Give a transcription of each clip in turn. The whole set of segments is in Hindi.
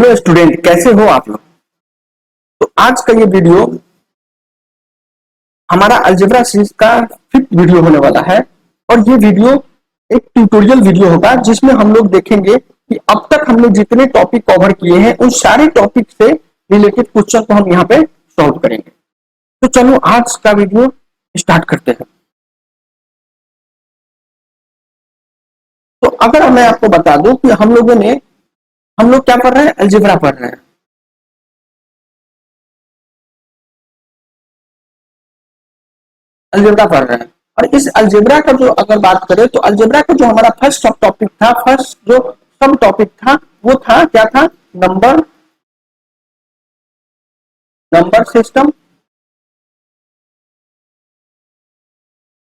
हेलो स्टूडेंट, कैसे हो आप लोग। तो आज का ये वीडियो हमारा अलजेब्रा सीरीज का 5th वीडियो होने वाला है। और ये वीडियो एक ट्यूटोरियल वीडियो होगा जिसमें हम लोग देखेंगे कि अब तक हमने जितने टॉपिक कवर किए हैं उन सारे टॉपिक से रिलेटेड क्वेश्चन को हम यहाँ पे सॉल्व करेंगे। तो चलो आज का वीडियो स्टार्ट करते हैं। तो अगर मैं आपको बता दूं कि हम लोग क्या पढ़ रहे हैं, अलजेब्रा पढ़ रहे हैं। अलजेब्रा पढ़ रहे हैं और इस अलजेब्रा का जो अगर बात करें तो अलजेब्रा का जो हमारा फर्स्ट सब टॉपिक था, फर्स्ट जो सब टॉपिक था वो था क्या था, number number system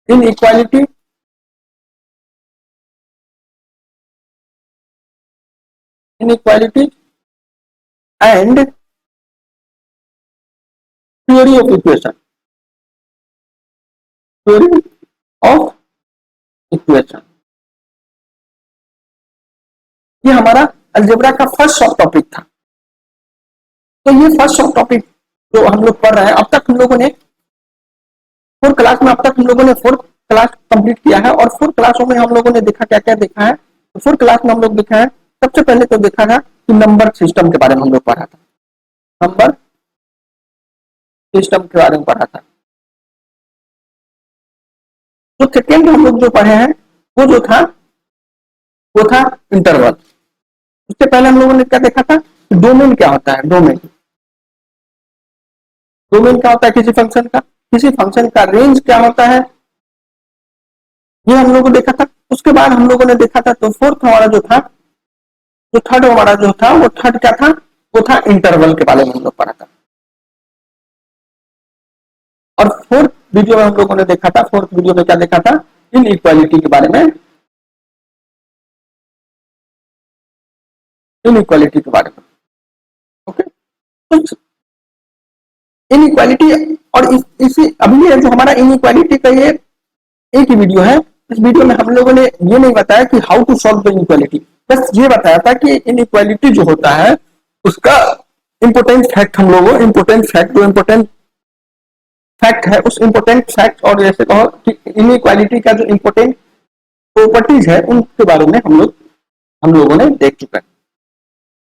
in equality and theory of equation, theory of equation. ये हमारा अलजेब्रा का फर्स्ट सब टॉपिक था। तो ये फर्स्ट सब टॉपिक जो हम लोग पढ़ रहे हैं, अब तक हम लोगों ने फोर्थ क्लास में अब तक हम लोगों ने फोर्थ क्लास कंप्लीट किया है। और फोर्थ क्लासों में हम लोगों ने देखा क्या क्या देखा है। तो फोर्थ क्लास में हम लोग देखा है, सबसे पहले तो देखा था कि नंबर सिस्टम के बारे में हम लोग पढ़ा था, नंबर सिस्टम के बारे में पढ़ा था। तो सेकेंड हम लोग जो पढ़े हैं वो था इंटरवल। उससे पहले हम लोगों ने क्या देखा था, डोमेन क्या होता है। डोमेन क्या होता है किसी फंक्शन का रेंज क्या होता है, ये हम लोगों को देखा था। उसके बाद हम लोगों ने देखा था, तो फोर्थ हमारा जो था, जो थर्ड हमारा जो था, वो थर्ड क्या था, वो था इंटरवल के बारे में हम लोग पढ़ा था। और फोर्थ वीडियो में हम लोगों ने देखा था, फोर्थ वीडियो में क्या देखा था, इन इक्वालिटी के बारे में, इन इक्वालिटी के बारे में। ओके, तो इन इक्वालिटी और इसी अभी ये जो हमारा इन इक्वालिटी का ये एक ही वीडियो है। इस वीडियो में हम लोगों ने ये नहीं बताया कि how to solve the inequality, बस ये बताया था कि इनइक्वालिटी जो होता है उसका इंपोर्टेंट फैक्ट, हम लोगों इंपोर्टेंट फैक्ट जो इंपोर्टेंट फैक्ट है उस इंपोर्टेंट फैक्ट और जैसे कहो कि इनइक्वालिटी का जो इंपोर्टेंट प्रॉपर्टीज है उनके बारे में हम लोगों ने देख चुका है।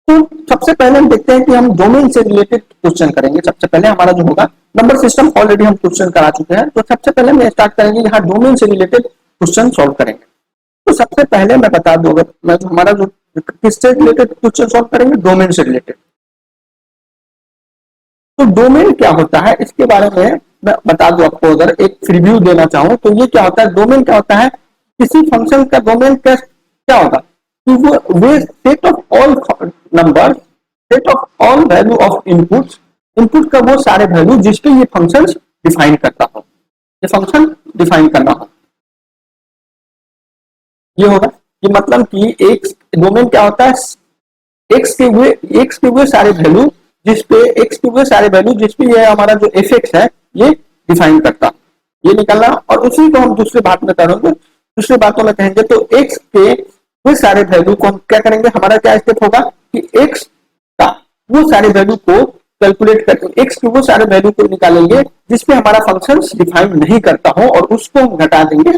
तो सबसे पहले हम देखते हैं कि हम डोमेन से रिलेटेड क्वेश्चन करेंगे। सबसे पहले हमारा जो होगा नंबर सिस्टम, ऑलरेडी हम क्वेश्चन करा चुके हैं। तो सबसे पहले हम स्टार्ट करेंगे यहाँ डोमेन से रिलेटेड क्वेश्चन सॉल्व करेंगे। तो सबसे पहले मैं बता दूंगा, मैं जो हमारा जो किससे रिलेटेड क्वेश्चन सॉल्व करेंगे, डोमेन से रिलेटेड। तो डोमेन क्या होता है इसके बारे में मैं बता दूं आपको, अगर एक रिव्यू देना चाहूं तो ये क्या होता है, डोमेन क्या होता है, किसी फंक्शन का डोमेन क्या होगा कि वो set of all number, set of all value of input का वो सारे वैल्यू जिसपे ये फंक्शन डिफाइन करता हो, ये फंक्शन डिफाइन करना हो, ये होगा। ये मतलब कि एक डोमेन क्या होता है, एक्स के हुए सारे वैल्यू जिसपे ये हमारा जो एफ एक्स है ये डिफाइन करता, ये निकालना। और उसी को हम दूसरी बात में करेंगे, दूसरी बातों में कहेंगे तो एक्स के वो सारे वैल्यू को हम क्या करेंगे, हमारा क्या स्टेप होगा कि एक्स का वो सारे वैल्यू को कैलकुलेट करके एक्स के वो सारे वैल्यू को निकालेंगे जिसपे हमारा फंक्शन डिफाइन नहीं करता हो, और उसको हम घटा देंगे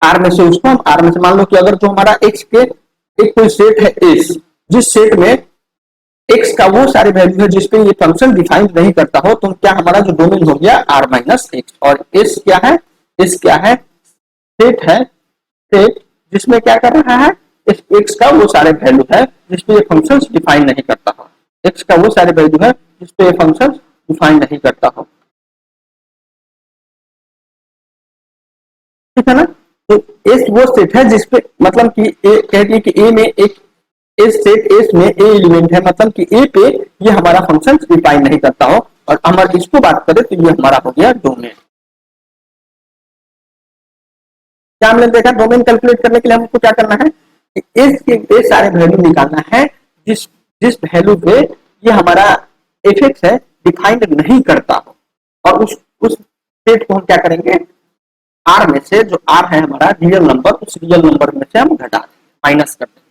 आर में से। उसको हम आर में से, मान लो कि अगर जो हमारा एक्स के एक कोई सेट है एस, जिस सेट में एक्स का वो सारे वैल्यू है जिसपे ये फंक्शन डिफाइन नहीं करता हो, तो क्या हमारा जो डोमेन हो गया आर माइनस एक्स। और एस क्या है, एस क्या है, सेट है, सेट जिसमें क्या कर रहा है, एक्स का वो सारे वैल्यू है जिसपे ये फंक्शन डिफाइन नहीं करता हो, एक्स का वो सारे वैल्यू है जिसपे ये फंक्शन डिफाइन नहीं करता हो, ठीक है ना। तो एस वो सेट है जिसपे मतलब कि कहती है कि ए में एक इस सेट एस में ए एलिमेंट है, मतलब कि ए पे ये हमारा फंक्शन डिफाइन नहीं करता हो। और हमारे इसको बात करें तो ये हमारा हो गया डोमेन। क्या हमने देखा, डोमेन कैलकुलेट करने के लिए हमको क्या करना है कि एस के ये सारे वैल्यू निकालना है जिस जिस वैल्यू पे ये हमारा एफ एक्स है डिफाइंड नहीं करता हो, और उस सेट को हम क्या करेंगे, आर में से, जो आर है हमारा रियल नंबर, उस रियल नंबर में से हम घटा दें, माइनस कर दें।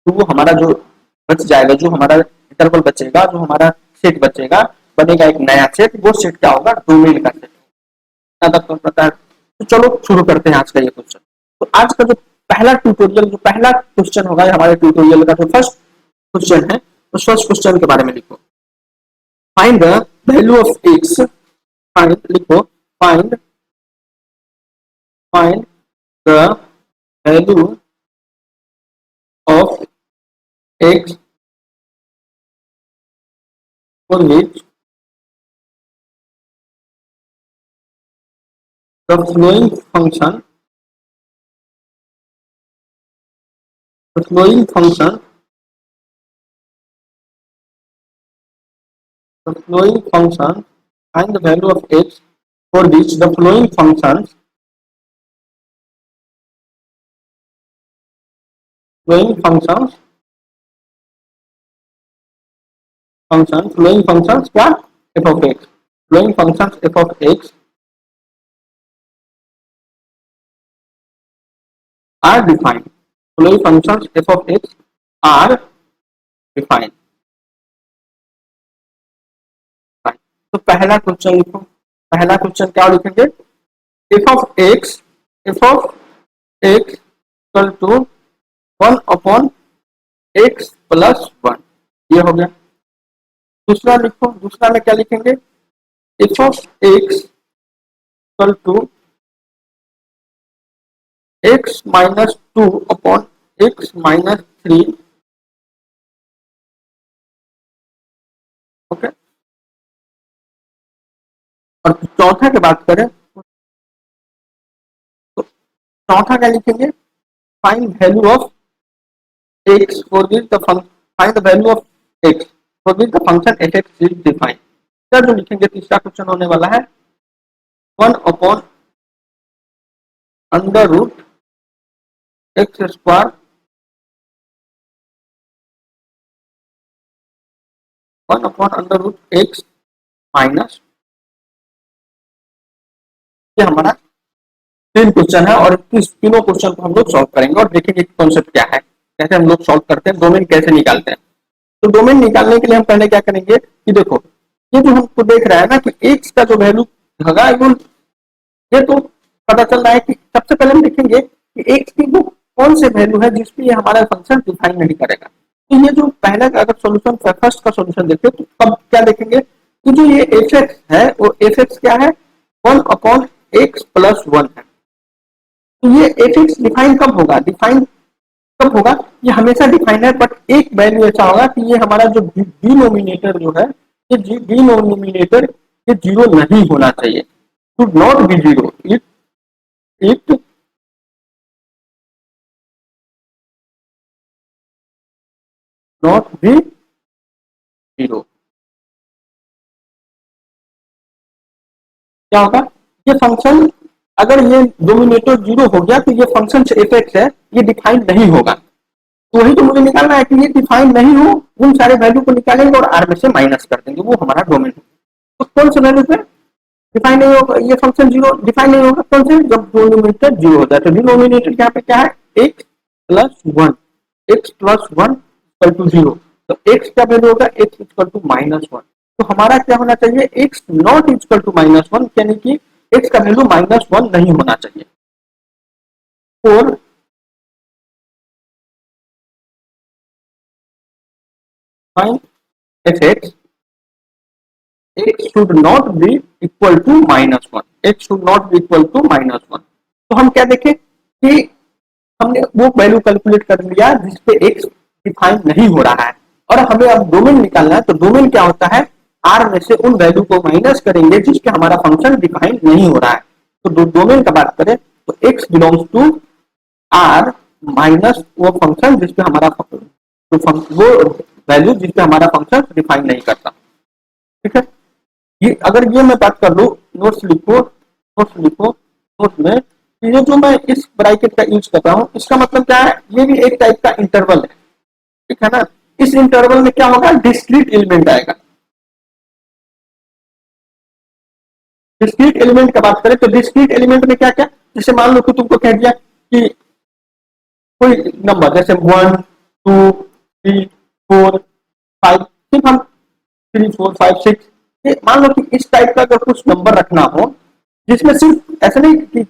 तो वो हमारा जो बच जाएगा, जो हमारा इंटरवल बचेगा, जो हमारा सेट बचेगा, बनेगा एक नया सेट। वो सेट क्या होगा? डोमेन का सेट। तक तो पता है। तो चलो शुरू करते हैं आज का ये क्वेश्चन। तो आज का जो पहला ट्यूटोरियल, जो पहला क्वेश्चन होगा हमारे ट्यूटोरियल का, जो फर्स्ट क्वेश्चन है, तो फर्स्ट क्वेश्चन के बारे में लिखो। Find the value of x, find लिखो, find find the value of x for which the flowing function, the flowing function, the flowing function, and the value of x for which the flowing functions, flowing functions, flowing functions क्या? f of x, flowing functions f of x are defined, flowing functions f of x are defined। तो पहला क्वेश्चन लिखो, पहला क्वेश्चन क्या लिखेंगे? f of x, f of x equal to 1 upon x plus 1, ये हो गया। दूसरा लिखो, दूसरा में क्या लिखेंगे? f of x equal to x minus 2 upon x minus 3, okay. और चौथा की बात करें तो चौथा क्या लिखेंगे? Find value of x for which the function, find the value of x for which the function f x is defined. क्या जो लिखेंगे तीसरा क्वेश्चन होने वाला है 1 upon under root x square, 1 upon under root x minus, ये हमारा तीन क्वेश्चन है और इस तीनों क्वेश्चन को हम लोग सॉल्व करेंगे और देखेंगे कॉन्सेप्ट क्या है, कैसे हम लोग सॉल्व करते हैं, डोमेन कैसे निकालते हैं। तो डोमेन निकालने के लिए हम पहले क्या करेंगे कि देखो, ये जो हमको देख रहा है ना कि एक्स का जो वैल्यू होगा, ये तो पता चल रहा है कि सबसे पहले हम देखेंगे कि एक्स की वो कौन से वैल्यू है जिसपे ये हमारा फंक्शन डिफाइन नहीं करेगा। तो ये जो पहला अगर सोल्यूशन फर्स्ट का सोल्यूशन देखते तो तब क्या देखेंगे कि जो ये एफ एक्स है वो एफ एक्स क्या है? 1 अपॉन एक्स प्लस 1 है। तो ये एफ एक्स डिफाइन कब होगा? डिफाइन कब होगा? ये हमेशा डिफाइन है, बट एक वैल्यू ऐसा होगा कि ये हमारा जो डिनोमिनेटर जो है, ये डिनोमिनेटर ये जीरो नहीं होना चाहिए, should not B zero, it not be zero. क्या होगा? ये फंक्शन अगर ये डोमिनेटर जीरो हो गया तो ये फंक्शन एफ एक्स है, ये डिफाइन नहीं होगा। तो वही तो मुझे निकालना है कि ये डिफाइन नहीं हो, उन सारे वैल्यू को निकालेंगे और आर में से माइनस कर देंगे, वो हमारा डोमेन है। तो कौन से वैल्यू पे डिफाइन नहीं होगा? ये फंक्शन जीरो डिफाइन नहीं होगा, कौन से? जब डिनोमिनेटर जीरो होता है। तो डिनोमिनेटर यहाँ पे क्या है? X plus 1, x plus 1 equal to zero. तो एक्स क्या वैल्यू होगा? X equal to minus 1। तो हमारा क्या होना चाहिए? X not equal to minus 1, यानी कि एक्स का वैल्यू माइनस 1 नहीं होना चाहिए। और find F x, x should not be equal to minus 1, x should not be equal to minus 1। तो हम क्या देखें कि हमने वो वैल्यू कैलकुलेट कर लिया जिसपे x डिफाइन नहीं हो रहा है, और हमें अब डोमेन निकालना है। तो डोमेन क्या होता है? r में से उन वैल्यू को माइनस करेंगे जिसपे हमारा फंक्शन डिफाइन नहीं हो रहा है। तो डोमेन का बात करें तो x belongs to r minus वो फंक्शन जिसपे हमारा वो वैल्यू जिसपे हमारा फंक्शन डिफाइन नहीं करता। ठीक है, ये अगर ये मैं बात कर लूं, नोट्स लिखो, नोट्स लिखो, नोट्स में ये जो मैं इस ब्रैकेट का यूज कर रहा हूं, इसका मतलब क्या है? ये भी एक टाइप का इंटरवल है, ठीक है ना। इस इंटरवल में क्या होगा? डिस्क्रीट एलिमेंट आएगा। डिस्क्रीट एलिमेंट का बात करें तो डिस्क्रीट एलिमेंट में क्या क्या, जैसे मान लो कि तुमको कह दिया कि कोई नंबर जैसे 1, 2 3 4 5, सिर्फ हम 3 4 5 6, ये मान लो कि इस टाइप का अगर कुछ नंबर रखना हो जिसमें सिर्फ ऐसा नहीं कि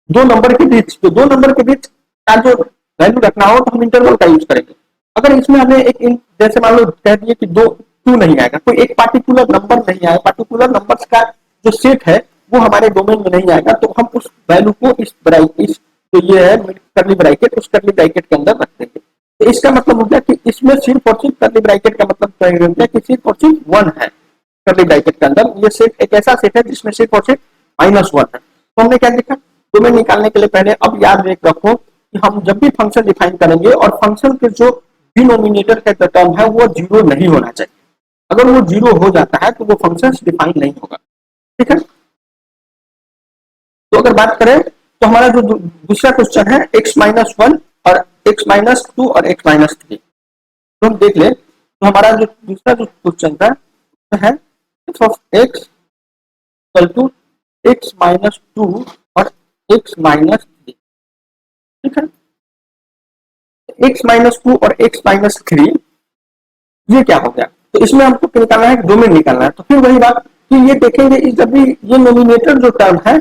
दो नंबर के बीच, तो दो नंबर के बीच का जो वैल्यू रखना हो तो हम इंटरवल का यूज करेंगे। अगर इसमें हमें एक जैसे मान लो कह दिए कि दो टू नहीं आएगा, कोई एक पार्टिकुलर नंबर नहीं आएगा, पार्टिकुलर नंबर्स का जो सेट है वो हमारे डोमेन में नहीं आएगा, तो हम उस वैल्यू को इस जो ये है करली ब्रैकेट, उस करली ब्रैकेट के अंदर रख देंगे। तो इसका मतलब हो गया कि इसमें सिर्फ और सिर्फ करली ब्रैकेट का मतलब हो गया कि सिर्फ और सिर्फ वन है करली ब्रैकेट के अंदर, ये सेट एक ऐसा सेट है जिसमें सिर्फ और सिर्फ -1 है। तो हमने क्या देखा, डोमेन निकालने के लिए पहले अब याद रखो कि हम जब भी फंक्शन डिफाइन करेंगे और फंक्शन के जो डिनोमिनेटर का टर्म है वो जीरो नहीं होना चाहिए। अगर वो जीरो हो जाता है तो वो फंक्शन डिफाइन नहीं होगा। ठीक है, तो अगर बात करें तो हमारा जो दूसरा क्वेश्चन है x-1 और x-2 और x-3, तो हम देख ले तो हमारा जो दूसरा जो क्वेश्चन था वो है f of x equal to x-2 और x-3। ठीक है, x-2 और x-3 ये क्या हो गया, तो इसमें हमको निकालना है, डोमेन निकालना है। तो फिर वही बात कि ये देखेंगे जब भी ये नोमिनेटर जो टर्म है,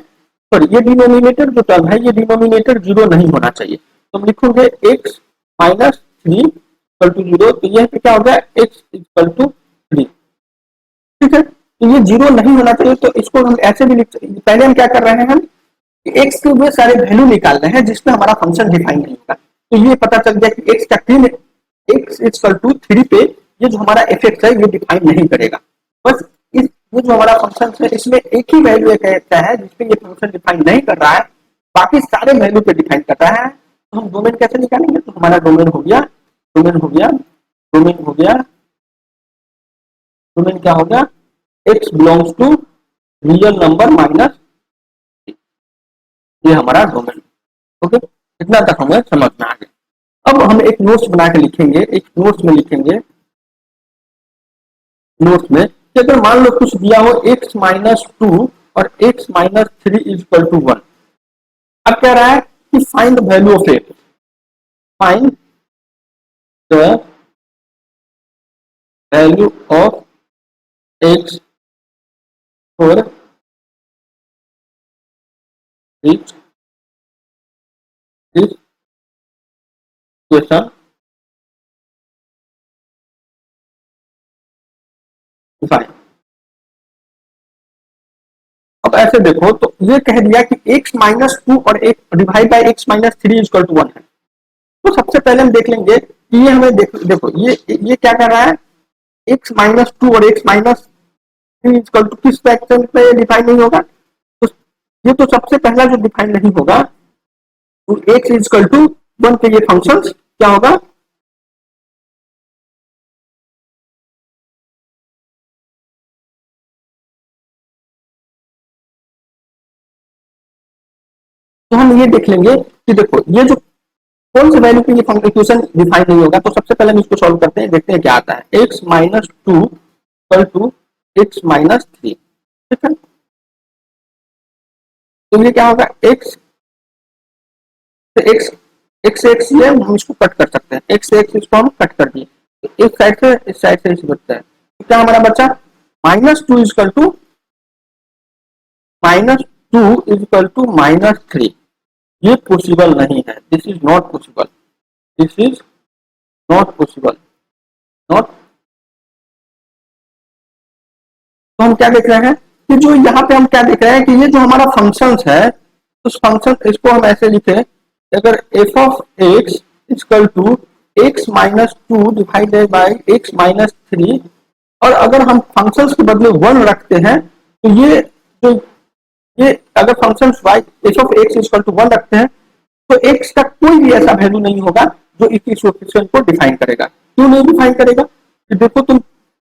सॉरी ये डिनोमिनेटर जो टर्म है, ये डिनोमिनेटर जीरो नहीं होना चाहिए। तो हम लिखोगे x-3 इक्वल टू 0, तो ये क्या हो गया x इक्वल टू 3। ठीक है, तो ये जीरो नहीं होना चाहिए, तो इसको हम ऐसे भी लिख सकते। पहले हम क्या कर रहे हैं, हम x के वे सारे वैल्यू निकाल रहे हैं जिसमें हमारा फंक्शन डिफाइन नहीं होगा। तो ये पता चल गया कि x का 3 x इक्वल टू 3 पे ये जो हमारा एफ है ये डिफाइन नहीं करेगा। बस इस ये जो हमारा फंक्शन है इसमें एक ही वैल्यू कहता है जिसपे ये फंक्शन डिफाइन नहीं कर रहा है, बाकी सारे वैल्यू पे डिफाइन कर रहा है। तो हम डोमेन कैसे निकालेंगे, तो हमारा डोमेन हो गया, डोमेन हो गया, डोमेन हो गया, डोमेन क्या हो गया, x belongs to real number minus, ये हमारा डोमेन। ओके, इतना तक हमें समझ में आ गया। अब हम एक नोट्स बना के लिखेंगे, एक नोट्स में लिखेंगे, नोट्स में कि अगर मान लो कुछ दिया हो x-2 और x-3 इक्वल टू 1। अब कह रहा है कि find the value of x, find the value of x for each equation define. अब ऐसे देखो तो ये कह दिया कि x-2 और x divide by x-3 equal to 1 है। तो सबसे पहले हम देख लेंगे कि ये हमें देखो ये क्या कर रहा है, x-2 और x-3 इक्वल टू किस फ्रैक्शन पे डिफाइन नहीं होगा, तो ये तो सबसे पहला जो डिफाइन नहीं होगा, तो x इक्वल टू 1 पे ये फंक्शन क्या होगा, तो हम ये देख लेंगे कि देखो ये जो कौन से वैल्यू पे ये इक्वेशन डिफाइन नहीं होगा। तो सबसे पहले हम इसको सॉल्व करते हैं, देखते हैं क्या आता है, x-2 इक्वल टू x-3। ठीक है, तो ये क्या होगा, x से x ये हम इसको कट कर सकते हैं, x से x इसको हम कट कर दिए, तो एक साइड से इस साइड से इस बचता है, तो क्या हमारा बचा -2 इक्वल टू -3। ये पॉसिबल नहीं है, this is not possible, this is not possible, not. तो हम क्या देख रहे हैं कि जो यहाँ पे हम क्या देख रहे हैं कि ये जो हमारा फंक्शन है, उस फंक्शन इसको हम ऐसे लिखे, अगर f of x equal to x-2 divided by x-3, और अगर हम फंक्शंस के बदले 1 रखते हैं तो ये जो ये अगर function y f of x equal to 1 रखते हैं तो x का कोई भी ऐसा वैल्यू नहीं होगा जो इस इक्वेशन को डिफाइन करेगा। क्यों नहीं डिफाइन करेगा, कि देखो तुम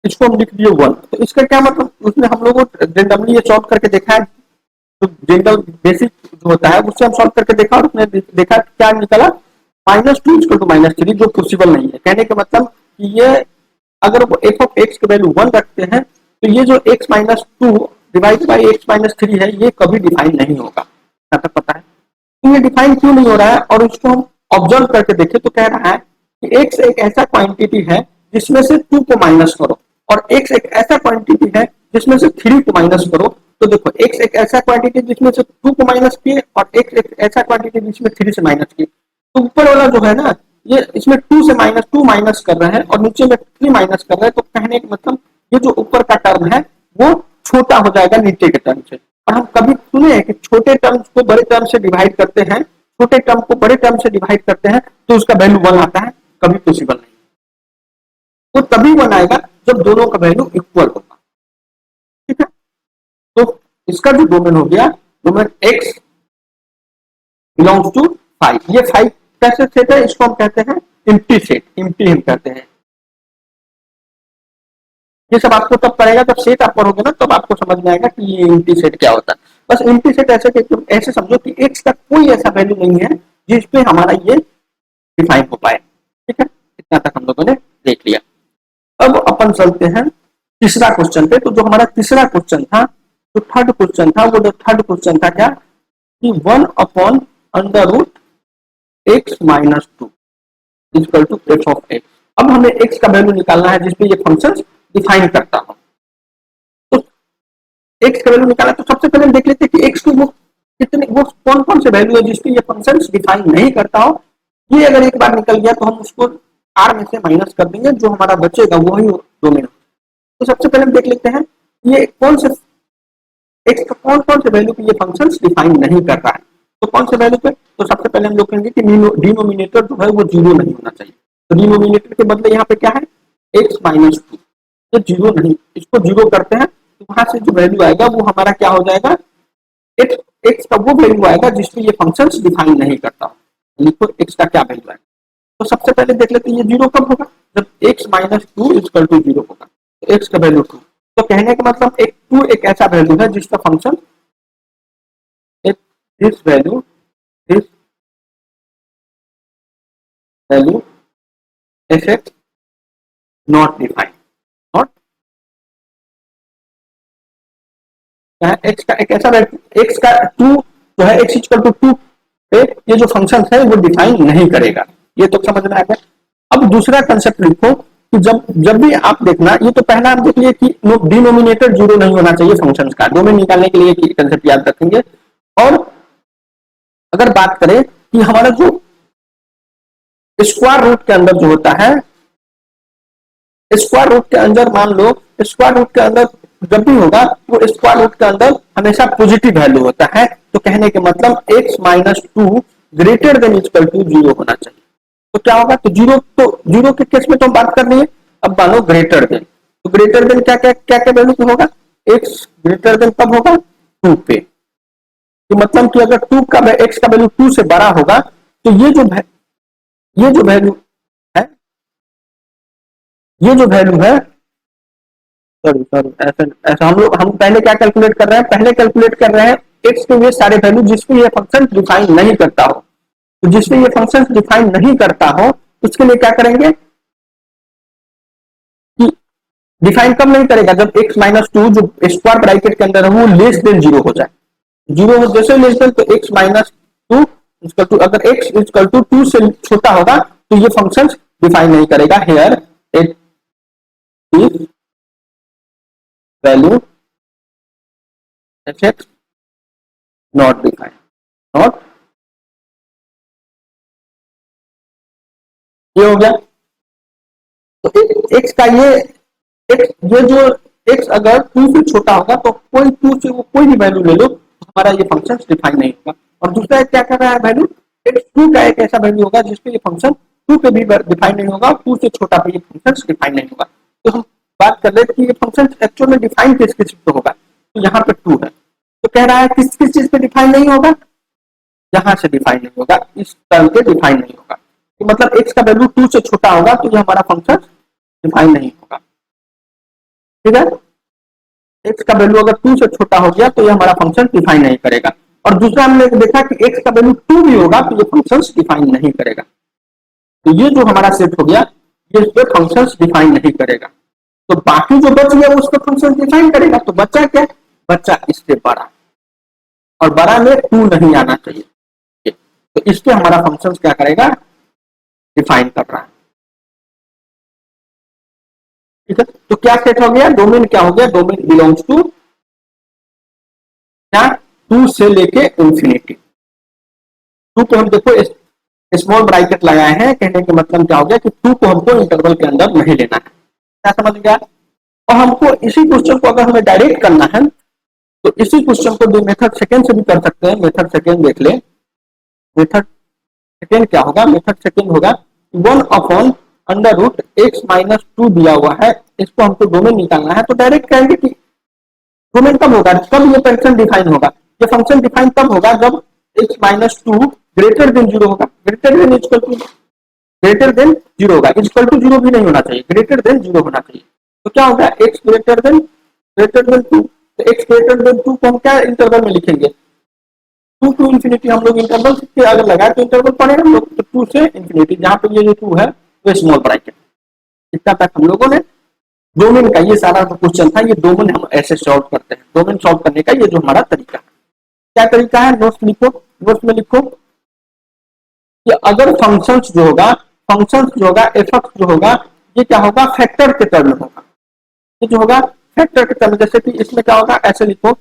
इसको हम लिख दिए 1, तो इसका क्या मतलब, उसमें हम लोगों रेंडमली ये सॉल्व करके देखा है, तो जनरल बेसिक जो होता है उससे हम सॉल्व करके देखा और उसने देखा क्या निकला, -2 इक्वल टू -3, जो पॉसिबल नहीं है। कहने का मतलब कि ये अगर f ऑफ x के वैल्यू 1 रखते हैं तो ये जो x-2 डिवाइड बाय x-3 है ये कभी डिफाइन नहीं होगा, तक पता है। तो ये डिफाइन क्यों नहीं हो रहा है, और इसको हम ऑब्जर्व करके देखें तो कह रहा है कि x एक ऐसा क्वांटिटी है जिसमें से 2 को माइनस करो, और x एक ऐसा क्वांटिटी है जिसमें से 3 को माइनस करो। तो देखो x एक ऐसा क्वांटिटी जिसमें से 2 को माइनस किए और x एक ऐसा क्वांटिटी जिसमें 3 से माइनस किए। तो ऊपर वाला जो है ना, ये इसमें 2 माइनस कर रहा है और नीचे में 3 माइनस कर रहा है। तो कहने का मतलब ये जो ऊपर का टर्म है वो छोटा हो जाएगा नीचे के टर्म से। और हम कभी सुने हैं कि छोटे टर्म्स को बड़े टर्म से डिवाइड करते हैं, छोटे टर्म को बड़े टर्म से डिवाइड करते हैं तो उसका वैल्यू 1 आता है? कभी पॉसिबल नहीं। वो तभी 1 आएगा जब दोनों का वैल्यू इक्वल होगा। ठीक है, तो इसका जो डोमेन हो गया, डोमेन x बिलोंग्स टू 5। ये 5 कैसे सेट है? इसको हम कहते हैं एम्प्टी सेट, एम्प्टी हम कहते हैं। ये सब आपको तब पड़ेगा जब सेट आप पढ़ोगे ना, तब आपको समझ में आएगा कि ये एम्प्टी सेट क्या होता है। बस एम्प्टी सेट ऐसे समझो कि x का कोई ऐसा वैल्यू नहीं है जिसपे हमारा ये डिफाइन हो पाए। ठीक है, इतना तक हम लोगों ने देख लिया। अब अपन चलते हैं तीसरा क्वेश्चन पे। तो जो हमारा तीसरा क्वेश्चन था, जो थर्ड क्वेश्चन था, वो जो थर्ड क्वेश्चन था क्या कि 1 upon under root x minus 2 equal to F of x. अब हमें एक्स का वैल्यू निकालना है जिसपे ये फंक्शन डिफाइन करता हो। तो एक्स का वैल्यू निकाला तो सबसे पहले देख लेते हैं कि एक्स की वो कितने, वो कौन कौन से वैल्यू है जिसपे ये फंक्शन डिफाइन नहीं करता हो। ये अगर एक बार निकल गया तो हम उसको आर में से माइनस कर देंगे, जो हमारा बचेगा वही डोमेन। तो सबसे पहले हम देख लेते हैं ये कौन से एक्स का कौन कौन से वैल्यू पे ये फंक्शन डिफाइन नहीं कर रहा है। तो कौन से वैल्यू पे? तो सबसे पहले हम लोग कहेंगे कि डिनोमिनेटर जो है वो 0 नहीं होना चाहिए। तो डिनोमिनेटर के बदले यहाँ पे क्या है? X minus 2। ये 0 नहीं, इसको 0 करते हैं तो वहां से जो वैल्यू आएगा वो हमारा क्या हो जाएगा? एक्स का वो वैल्यू आएगा जिसपे ये फंक्शन डिफाइन नहीं करता। लिखो एक्स का क्या वैल्यू आएगा। तो सबसे पहले देख लेते हैं ये 0 कब होगा? जब एक्स माइनस 2 इक्वल टू 0 होगा। तो एक्स का वैल्यू 2। तो कहने का मतलब एक 2 एक ऐसा वैल्यू है जिसका function this value F x not define, not x का एक ऐसा वैल्यू, एक्स का 2 जो है एक्स इक्वल टू 2 पे ये जो फंक्शन है वो डिफाइन नहीं करेगा। ये तो समझ में आ गया। अब दूसरा कंसेप्ट लिखो कि जब जब भी आप देखना, ये तो पहला आप देख लिए कि डिनोमिनेटर 0 नहीं होना चाहिए फंक्शंस का। डोमेन निकालने के लिए कंसेप्ट याद रखेंगे। और अगर बात करें कि हमारा जो स्क्वायर रूट के अंदर जो होता है, स्क्वायर रूट के अंदर मान लो स्क्वायर रूट के अंदर जब भी होगा वो स्क्वायर रूट के अंदर हमेशा पॉजिटिव वैल्यू होता है। तो कहने के मतलब x minus 2 greater than equal to 0 होना चाहिए। तो क्या होगा? तो 0 के केस में तो हम बात कर रही है। अब मानो ग्रेटर देन, तो ग्रेटर देन क्या क्या क्या क्या वैल्यू पे होगा? x ग्रेटर देन कब होगा? 2 पे। तो मतलब कि अगर 2 का x का वैल्यू 2 से बड़ा होगा तो ये जो वैल्यू है, ये जो वैल्यू है, सॉरी सॉरी ऐसा ऐसा हम पहले क्या कैलकुलेट कर रहे हैं? पहले कैलकुलेट कर रहे हैं एक्स के ये सारे वैल्यू जिसपे ये फंक्शन डिफाइन नहीं करता हो। तो जिसपे ये फंक्शन डिफाइन नहीं करता हो उसके लिए क्या करेंगे कि डिफाइन कब नहीं करेगा? जब एक्स माइनस 2 जो स्क्वायर ब्रैकेट के अंदर है वो लेस देन 0 हो जाए। 0 हो जैसे लेस देन, तो एक्स माइनस 2 इक्वल टू, अगर एक्स इक्वल टू 2 से छोटा होगा तो ये फंक्शन डिफाइन नहीं करेगा। Here it is value F not define, not, ये हो गया। तो एक्स का ये जो एक्स अगर 2 से छोटा होगा तो कोई 2 से वो कोई भी वैल्यू ले लो तो हमारा ये फंक्शन डिफाइन नहीं होगा। और दूसरा क्या कर रहा है वैल्यू? एक्स 2 का एक ऐसा वैल्यू होगा जिसपे ये फंक्शन 2 पे भी डिफाइन नहीं होगा, 2 से छोटा पे ये फंक्शन डिफाइन नहीं होगा। तो हम बात कर रहे थे कि ये फंक्शन एक्चुअल में डिफाइन किस किस पे होगा। तो यहाँ पे 2 है, तो कह रहा है किस किस चीज पे डिफाइन नहीं होगा? यहां से डिफाइन नहीं होगा, इस टर्म पे डिफाइन नहीं होगा। तो मतलब एक्स का वैल्यू 2 से छोटा होगा तो ये हमारा फंक्शन डिफाइन नहीं होगा। ठीक है, एक्स का वैल्यू अगर 2 से छोटा हो गया तो ये हमारा फंक्शन डिफाइन नहीं करेगा। और दूसरा हमने देखा कि एक्स का वैल्यू 2 भी होगा तो ये फंक्शन डिफाइन नहीं करेगा। तो ये जो हमारा सेट हो गया ये इस पे फंक्शन डिफाइन नहीं करेगा। तो बाकी जो बच गया उसका फंक्शन डिफाइन करेगा। तो बच्चा क्या? बच्चा इससे बड़ा, और बड़ा में 2 नहीं आना चाहिए। तो इसके हमारा फंक्शन क्या करेगा? डिफाइन कर रहा है। ठीक है, तो क्या सेट हो गया, डोमेन क्या हो गया, डोमेन बिलोंग्स टू क्या, 2 से लेके इंफिनिटी। 2 को हम देखो स्मॉल ब्रैकेट लगाए हैं, कहने का मतलब क्या हो गया कि 2 को हमको इंटरवल के अंदर नहीं लेना है। क्या समझ गया? और हमको इसी क्वेश्चन को अगर हमें डायरेक्ट करना है तो इसी क्वेश्चन को जो मेथड सेकेंड से भी कर सकते हैं। मेथड सेकेंड देख ले, मेथड सेकेंड क्या होगा, मेथड सेकेंड होगा 1 upon under root x minus 2 दिया हुआ है, इसको हमको डोमेन निकालना है, तो डायरेक्ट कहेंगे कि डोमेन कब होगा, कब ये फंक्शन डिफाइन होगा, ये फंक्शन डिफाइन तब होगा जब एक्स माइनस 2 ग्रेटर देन 0 होगा, greater than equal to, greater than 0 होगा, इक्वल टू 0 भी नहीं होना चाहिए, ग्रेटर देन 0 होना चाहिए। तो क्या होगा, एक्स ग्रेटर देन 2, तो एक्स ग्रेटर देन 2 को हम क्या इंटरवल में लिखेंगे, 2 टू इंफिनिटी। हम लोग इंटरवल से अगर लगाए तो इंटरवल पढ़ेगा हम लोग, तो 2 से इंफिनिटी, जहां पे ये जो 2 है वो स्मॉल ब्रैकेट। इतना तक हम लोगों ने डोमेन का ये सारा जो क्वेश्चन था, ये डोमेन हम ऐसे सॉल्व करते हैं। डोमेन सॉल्व करने का ये जो हमारा तरीका है, क्या तरीका है, नोट्स लिखो, नोट्स में लिखो कि अगर फंक्शंस जो होगा, फंक्शंस जो होगा, एफ जो होगा, ये क्या होगा, फैक्टर के टर्म में होगा। ये जो होगा फैक्टर के टर्म, जैसे कि इसमें क्या होगा, ऐसे लिखो,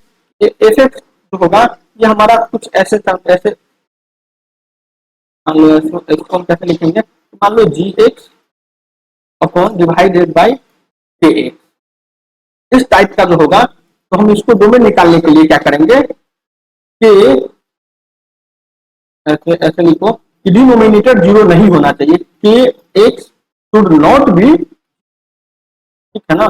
ये एफ जो होगा ये हमारा कुछ ऐसे टर्म, ऐसे मान लो, इसको हम कैसे लिखेंगे, मान लो जी एक्स अपॉन डिवाइडेड बाई के एक्स, इस टाइप का जो होगा, तो हम इसको डोमेन निकालने के लिए क्या करेंगे कि ऐसे ऐसे लिखो कि डिनोमिनेटर 0 नहीं होना चाहिए, के एक्स शुड नॉट बी, ठीक है ना।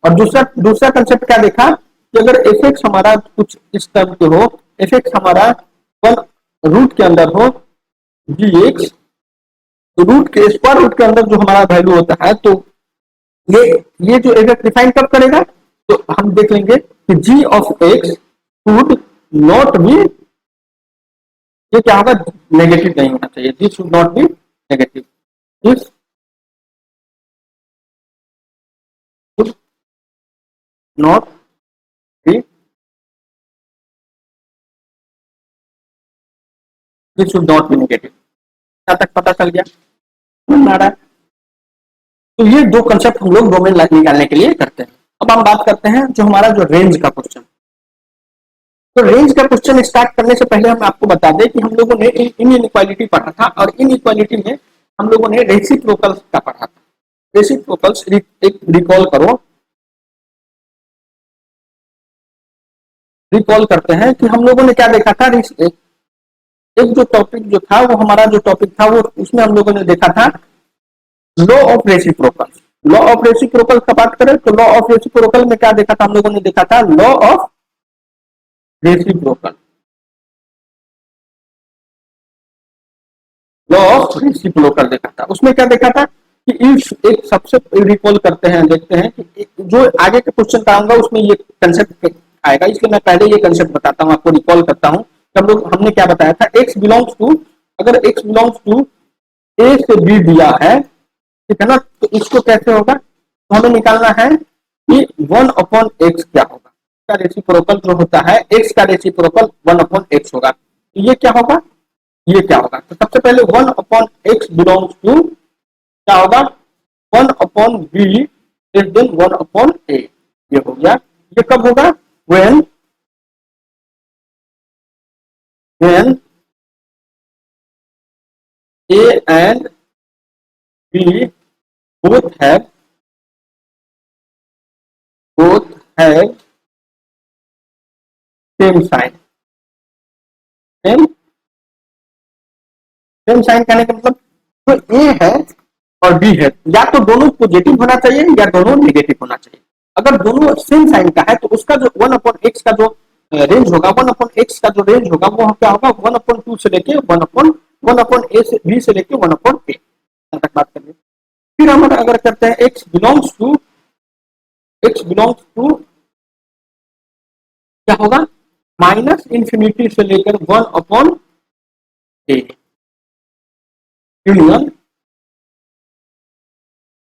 और दूसरा दूसरा कंसेप्ट क्या देखा कि अगर एफ एक्स हमारा कुछ इस टर्म के हो, एफ एक्स हमारा 1 रूट के अंदर हो जी एक्स, तो रूट के स्क्वायर रूट के अंदर जो हमारा वैल्यू होता है, तो ये ये जो एफ एक्स डिफाइन कब करेगा, तो हम देख लेंगे कि g of x should not be, ये क्या होगा, नेगेटिव नहीं होना चाहिए, this should not be negative, this should not be, this should not be negative. क्या तक पता चल गया, समझ में आ रहा है? तो ये दो कंसेप्ट हम लोग डोमेन निकालने के लिए करते हैं। अब हम बात करते हैं जो हमारा जो रेंज का क्वेश्चन, तो रेंज का क्वेश्चन स्टार्ट करने से पहले हम आपको बता दें कि हम लोगों ने इन इनइक्वालिटी पढ़ा था, और इन इक्वालिटी में हम लोगों ने रेसिप्रोकल्स का पढ़ा था। रेसिप्रोकल्स एक रिकॉल करो, रिकॉल करते हैं कि हम लोगों ने क्या देखा था, एक जो टॉपिक जो था वो हमारा जो टॉपिक था वो, उसमें हम लोगों ने देखा था law of reciprocal. Law of reciprocal का बात करें तो लॉ ऑफ रेसिप्रोकल में क्या देखा था हम लोगों ने, देखा था law of reciprocal, law of reciprocal देखा था। उसमें क्या देखा था कि इफ एक सबसे रिकॉल करते हैं, देखते हैं कि जो आगे के क्वेश्चन कराऊंगा उसमें ये कंसेप्ट आएगा, इसलिए मैं पहले ये कंसेप्ट बताता हूँ, आपको रिकॉल करता हूँ। हम लोग हमने क्या बताया था, एक्स बिलोंग्स टू, अगर एक्स बिलोंग्स टू ए से बी दिया है, ठीक है ना, तो इसको कैसे होगा, तो हमें निकालना है कि 1/x क्या होगा, का रेसिप्रोकल जो होता है, x का रेसिप्रोकल 1/x होगा, तो ये क्या होगा, ये क्या होगा, तो सबसे पहले 1/x बिलोंग्स टू क्या होगा, 1/b लेस देन 1/a, ये हो गया। ये कब होगा, when a and b both have both have same sign, same same sign कहने का मतलब जो ए है और बी है, या तो दोनों पॉजिटिव होना चाहिए या दोनों नेगेटिव होना चाहिए। अगर दोनों सेम साइन का है तो उसका जो 1/x का जो रेंज होगा, 1/x का जो रेंज होगा वो क्या होगा, 1/2 से लेके 1/a से बी से लेके 1/a तक बात करेंगे। फिर हम अगर करते हैं x बिलोंग्स टू क्या होगा, माइनस इंफिनिटी से लेकर 1/a यूनियन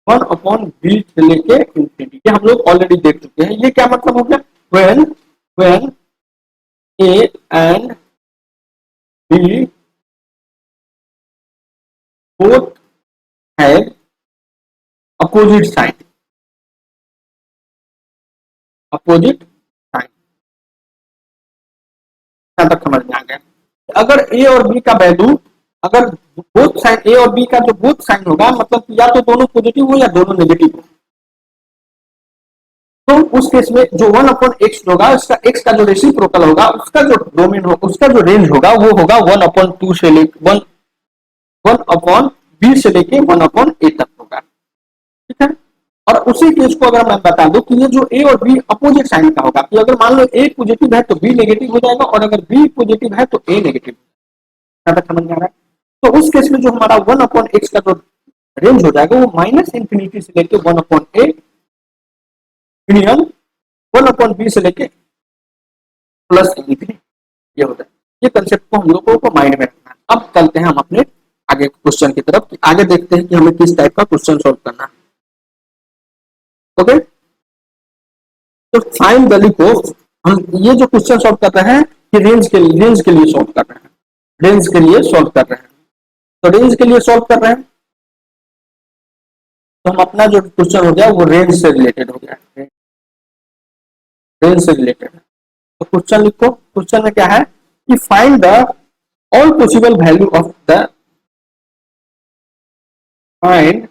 1/b से लेके इंफिनिटी, ये हम लोग ऑलरेडी देख चुके हैं। ये क्या मतलब हो गया, when a and b both have opposite sign, opposite sign, यहां तक समझ में आ गया। अगर ए और बी का वैल्यू, अगर बोथ साइन ए और बी का जो बोथ साइन होगा, मतलब या तो दोनों पॉजिटिव हो या दोनों नेगेटिव हो, तो उस केस में जो 1/x होगा, उसका x का जो रेसिप्रोकल होगा, उसका जो डोमेन होगा, उसका जो रेंज होगा, वो होगा 1/2 से लेकर 1/b से लेके 1/a तक होगा, ठीक है। और उसी केस को अगर मैं बता दूं कि ये जो a और b अपोजिट साइन का होगा, कि अगर मान लो a पॉजिटिव है तो b नेगेटिव हो जाएगा, और अगर b पॉजिटिव है तो a नेगेटिव, समझ में आ रहा है। तो उस केस में जो हमारा 1/x का जो रेंज हो जाएगा, वो -∞ से लेके 1/a यूनियन 1/b से लेके +∞ ये होता है। ये कंसेप्ट को हम लोगों को माइंड में रखना है। अब चलते हैं हम अपने आगे क्वेश्चन की तरफ, कि आगे देखते हैं कि हमें किस टाइप का क्वेश्चन सॉल्व करना है। ओके, तो फाइंड वैल्यू को हम ये जो क्वेश्चन सॉल्व कर रहे हैं, कि रेंज के लिए सॉल्व कर रहे हैं, रेंज के लिए सॉल्व कर रहे हैं। तो रेंज के लिए सॉल्व कर रहे हैं, तो हम अपना जो क्वेश्चन हो गया वो रेंज से रिलेटेड हो गया, रेंज से रिलेटेड है। तो क्वेश्चन लिखो, क्वेश्चन में क्या है कि find the all possible value of the, find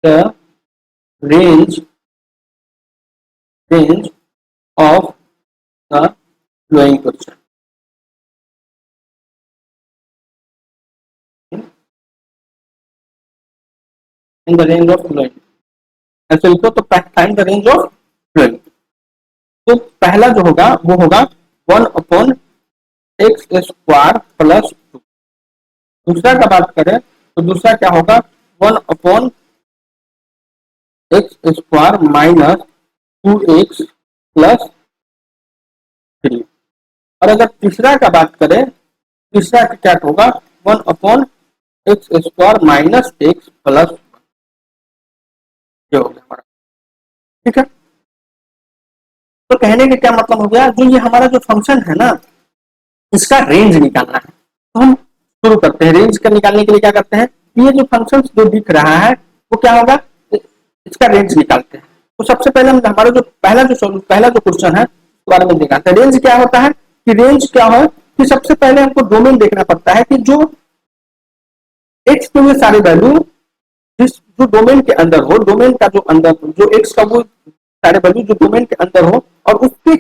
the range of the flowing question, in the range of flowing, ऐसे लिखो। तो find the range of flowing, तो पहला जो होगा वो होगा 1/x² + 2। दूसरा का बात करें तो दूसरा क्या होगा 1/x² - 2x + 3। और अगर तीसरा का बात करें, तीसरा क्या होगा 1/x² - x + 1, ये हो गया हमारा, ठीक है। तो कहने का क्या मतलब हो गया, जो ये हमारा जो फंक्शन है ना, इसका रेंज निकालना है। तो हम शुरू करते हैं। रेंज का निकालने के लिए क्या करते हैं, ये जो फंक्शन जो दिख रहा है वो क्या होगा, इसका रेंज निकालते हैं। तो सबसे पहले हम हमारा जो पहला जो क्वेश्चन है उसके बारे में दिखाते हैं। रेंज क्या होता है, कि रेंज क्या है कि सबसे पहले हमको डोमेन देखना पड़ता है, कि जो एक्स के हुए सारे वैल्यू जिस जो डोमेन के अंदर हो, डोमेन का जो अंदर जो एक्स का वो सारे वैल्यू जो डोमेन के अंदर हो, और उसके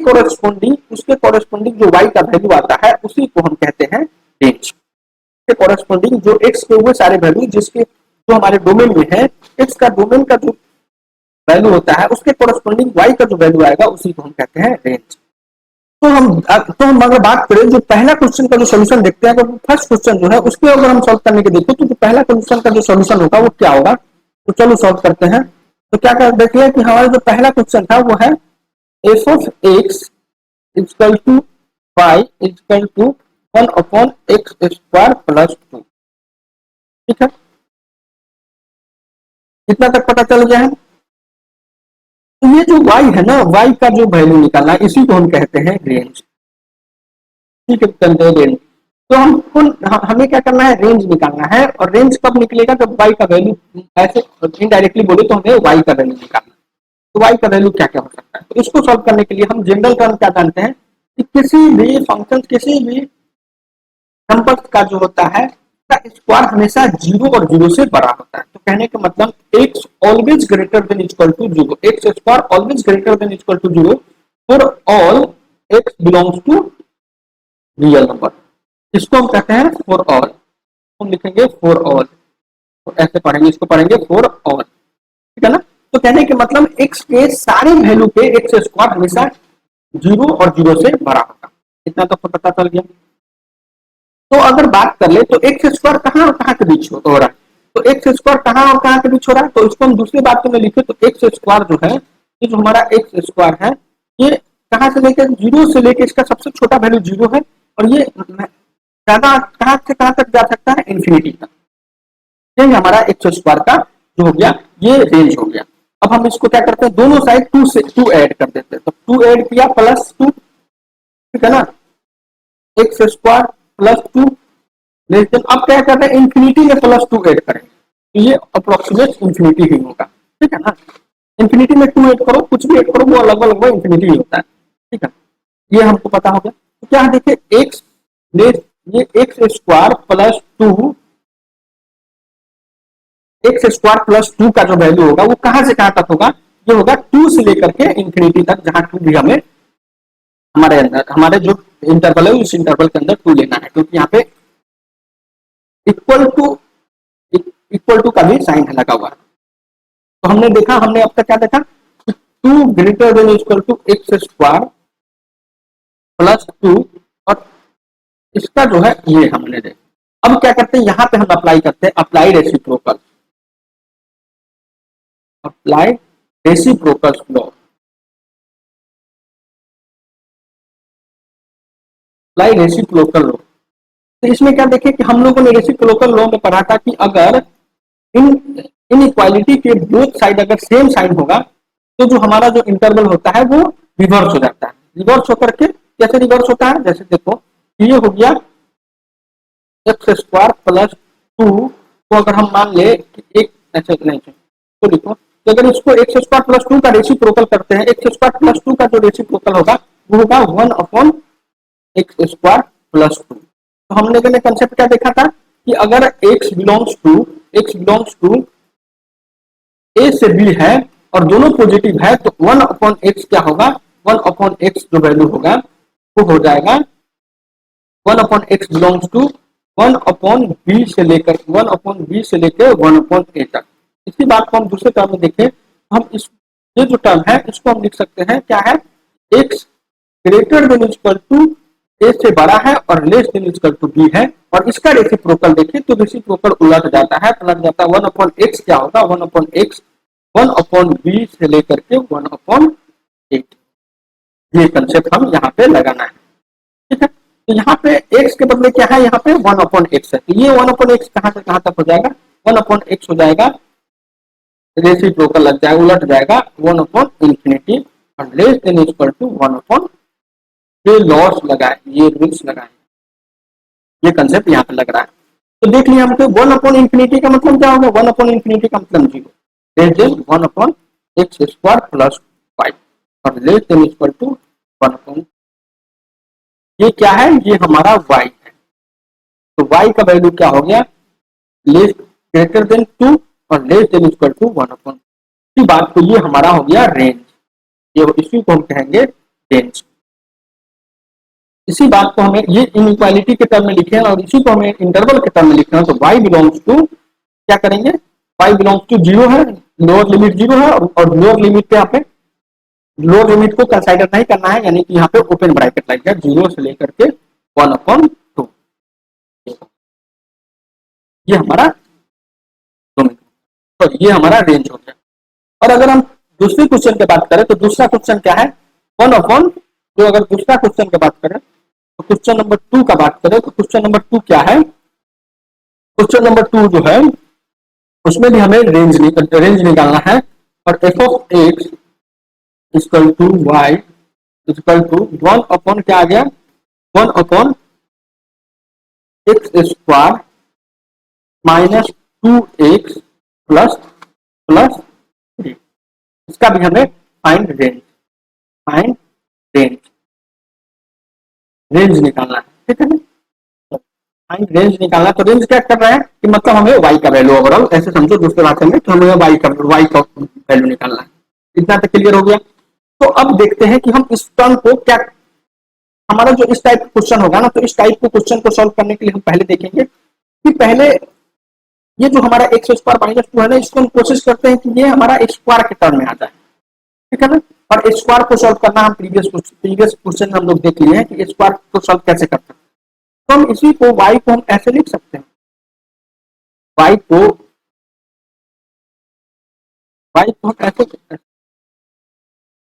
कोरेस्पोंडिंग जो वाई का वैल्यू आता है, उसी को हम कहते हैं रेंज। के कोरेस्पोंडिंग जो एक्स के हुए सारे वैल्यू जिसके जो हमारे डोमेन में है, एक्स का डोमेन का जो वैल्यू होता है, उसके कोरेस्पोंडिंग वाई का जो वैल्यू आएगा, उसी को हम कहते हैं रेंज। तो हम अगर बात करें जो पहला क्वेश्चन का जो सोल्यूशन देखते हैं, अगर फर्स्ट क्वेश्चन जो है उसके अगर हम सॉल्व करने के देखें, तो जो पहला क्वेश्चन का जो सोल्यूशन होगा वो क्या होगा। तो चलो सॉल्व करते हैं। तो क्या कर देखिए कि हमारा जो पहला क्वेश्चन था वो है f(x) = y = 1/x² + 2, ठीक है। कितना तक पता चल गया है। तो ये जो y है ना, y का जो वैल्यू निकालना है, इसी को हम कहते हैं रेंज, ठीक है। चलते हैं रेंज। तो हमें क्या करना है, रेंज निकालना है। और रेंज कब निकलेगा, जब y का वैल्यू, ऐसे इनडायरेक्टली बोले तो हमें y का वैल्यू निकालना है। तो y का वैल्यू क्या क्या हो सकता है, तो इसको सॉल्व करने के लिए हम जनरल टर्म क्या जानते हैं, कि किसी भी फंक्शन, किसी भी नंबर का जो होता है का स्क्वायर हमेशा 0 और 0 से बड़ा होता है। तो कहने का मतलब x always greater than equal to 0, x square always greater than equal to 0 for all x belongs to real number. इसको हम कहते हैं फॉर ऑल, हम लिखेंगे फॉर ऑल, तो ऐसे पढ़ेंगे, इसको पढ़ेंगे फॉर ऑल, ठीक है ना। तो कहने के मतलब x के सारे वैल्यू पे x स्क्वायर हमेशा 0 और 0 से बड़ा होगा। इतना तो पता चल गया। तो अगर बात कर ले तो एक्स स्क्वायर कहाँ और कहाँ के बीच हो रहा है, तो एक्स स्क्वायर कहाँ और कहाँ के बीच हो रहा है, तो इसको हम दूसरी बात में लिखे तो एक्स स्क्वायर जो है, ये जो हमारा एक्स स्क्वायर है, ये कहाँ से लेकर 0 से लेकर इसका सबसे छोटा वैल्यू 0 है, और ये ज्यादा कहाँ से कहाँ तक जा सकता है, इंफिनिटी तक। ये हमारा एक्स स्क्वायर का जो हो गया, ये रेंज हो गया। अब हम इसको क्या करते हैं, दोनों साइड 2 से 2 ऐड कर देते हैं। तो 2 ऐड किया +2, ठीक है ना, एक्स स्क्वायर +2 लेकिन अब क्या कर रहे हैं, इंफिनिटी में +2 ऐड करेंगे, तो ये अप्रोक्सीमेट इंफिनिटी ही होगा। ठीक है ना। इंफिनिटी में 2 ऐड करो, कुछ भी ऐड करो, वो अलग अलग इंफिनिटी ही होता है। ठीक है, ये हमको पता हो गया। तो क्या है, देखिए एक्स, ये x square plus 2, x square plus 2 का जो वैल्यू होगा वो कहां से कहां तक होगा, ये होगा 2 से लेकर के इंफिनिटी तक, जहां 2 भी हमें हमारे अंदर, हमारे जो इंटरवल है उस इंटरवल के अंदर 2 लेना है, क्योंकि यहाँ पे इक्वल टू, इक्वल टू का भी साइन लगा हुआ है। तो हमने देखा, हमने अब तक क्या देखा, 2 greater than equal to x square plus 2, और इसका जो है ये हमने देखा। अब क्या करते हैं, यहां पे हम अप्लाई करते हैं apply reciprocal, apply reciprocal law, apply reciprocal law. तो इसमें क्या देखें कि हम लोगों ने रेसिप्रोकल लॉ में पढ़ा था कि अगर इन इनइक्वालिटी के बोथ साइड अगर सेम साइन होगा, तो जो हमारा जो इंटरवल होता है वो रिवर्स हो जाता है। रिवर्स होकर के कैसे रिवर्स होता है, जैसे देखो ये हो गया एक्स स्क्वायर प्लस 2 को अगर हम मान ले कि एक, ऐसे नहीं तो लिखो, तो अगर इसको एक्स स्क्वायर प्लस 2 का रेसिप्रोकल करते हैं, एक्स स्क्वायर प्लस 2 का जो रेसिप्रोकल होगा वो होगा 1 अपॉन एक्स स्क्वायर प्लस 2। तो हमने कंसेप्ट क्या देखा था कि अगर एक्स बिलोंग्स टू ए से बी है और दोनों पॉजिटिव है, तो 1 अपॉन एक्स क्या होगा, 1 अपॉन एक्स जो वैल्यू होगा वो हो जाएगा 1 upon x belongs to 1 upon B से लेकर 1 अपॉन बी से लेकर 1 अपॉन ए तक। इसी बात को हम दूसरे टर्म में देखें, हम इस ये जो टर्म है इसको हम लिख सकते हैं क्या है, x greater than equal to a से बड़ा है और less than equal to b है, और इसका रेसिप्रोकल देखिए तो रेसिप्रोकल उलट जाता है, पलट जाता है। 1 अपॉन एक्स क्या होगा, 1 अपॉन एक्स 1 अपॉन बी से लेकर के 1 अपॉन 8। ये कंसेप्ट हम यहाँ पे लगाना है। ठीक है, तो यहाँ पे x के बदले क्या है, यहाँ पे 1 अपॉन एक्स है, तो ये 1 अपॉन एक्स कहाँ से कहाँ तक हो जाएगा, 1 अपॉन एक्स हो जाएगा, रेसिप्रोकल लग जाएगा, उलट जाएगा 1 अपॉन इंफिनिटी, और less than equal to 1 upon, ये लॉस लगाए, ये रूल्स लगाए, ये कंसेप्ट यहाँ पे लग रहा है। तो देख लिया हमको 1 अपॉन इंफिनिटी का मतलब क्या होगा, 1 अपॉन इंफिनिटी का मतलब 0, less than 1 upon x square plus 5, और less than equal to 1 upon, ये क्या है, ये हमारा y है। तो y का वैल्यू क्या हो गया, लेस ग्रेटर देन 2 और less than equal to 1 upon, इसी बात को ये हमारा हो गया रेंज, ये इसी को हम कहेंगे रेंज। इसी बात को हमें ये इनइक्वालिटी के टर्म में लिखे हैं और इसी को हमें इंटरवल के टर्म में लिखना है। तो y बिलोंग्स टू क्या करेंगे, y बिलोंग्स टू 0 है, लोअर लिमिट 0 है, और लोअर लिमिट पे यहाँ पे लोअर लिमिट को कंसीडर नहीं करना है, यानी कि यहाँ पे ओपन ब्रैकेट लगेगा 0 से लेकर के 1 अपॉन 2, ये हमारा डोमेन, तो ये हमारा रेंज हो गया। और अगर हम दूसरे क्वेश्चन की बात करें तो दूसरा क्वेश्चन क्या है, 1 अपॉन, तो अगर दूसरा क्वेश्चन की बात करें तो क्वेश्चन नंबर 2 का बात करें तो क्वेश्चन नंबर 2 क्या है, क्वेश्चन नंबर 2 जो है उसमें भी हमें रेंज निकालना है, और F of x equal to Y equal to 1 upon क्या आ गया, 1 upon x square minus 2x plus plus 3, इसका भी हमें फाइंड रेंज रेंज निकालना है। ठीक है ना, फाइंड रेंज निकालना, तो रेंज क्या कर रहा है कि मतलब हमें y का वैल्यू, ओवरऑल ऐसे समझो दूसरे भाषा में, तो हमें y का वैल्यू निकालना है। इतना तक क्लियर हो गया। तो अब देखते हैं कि हम इस टर्म को क्या, हमारा जो इस टाइप का क्वेश्चन होगा ना, तो इस टाइप के क्वेश्चन को सॉल्व करने के लिए हम पहले देखेंगे कि पहले ये जो हमारा एक्स स्क्वायर माइनस 2 है ना, इसको हम कोशिश करते हैं कि ये हमारा स्क्वायर के टर्म में आ जाए। ठीक है ना, और स्क्वायर को सॉल्व करना हम प्रीवियस क्वेश्चन में हम लोग देख लिए हैं कि स्क्वायर को सॉल्व कैसे करते हैं। तो हम इसी को y को हम ऐसे लिख सकते हैं, y को हम ऐसे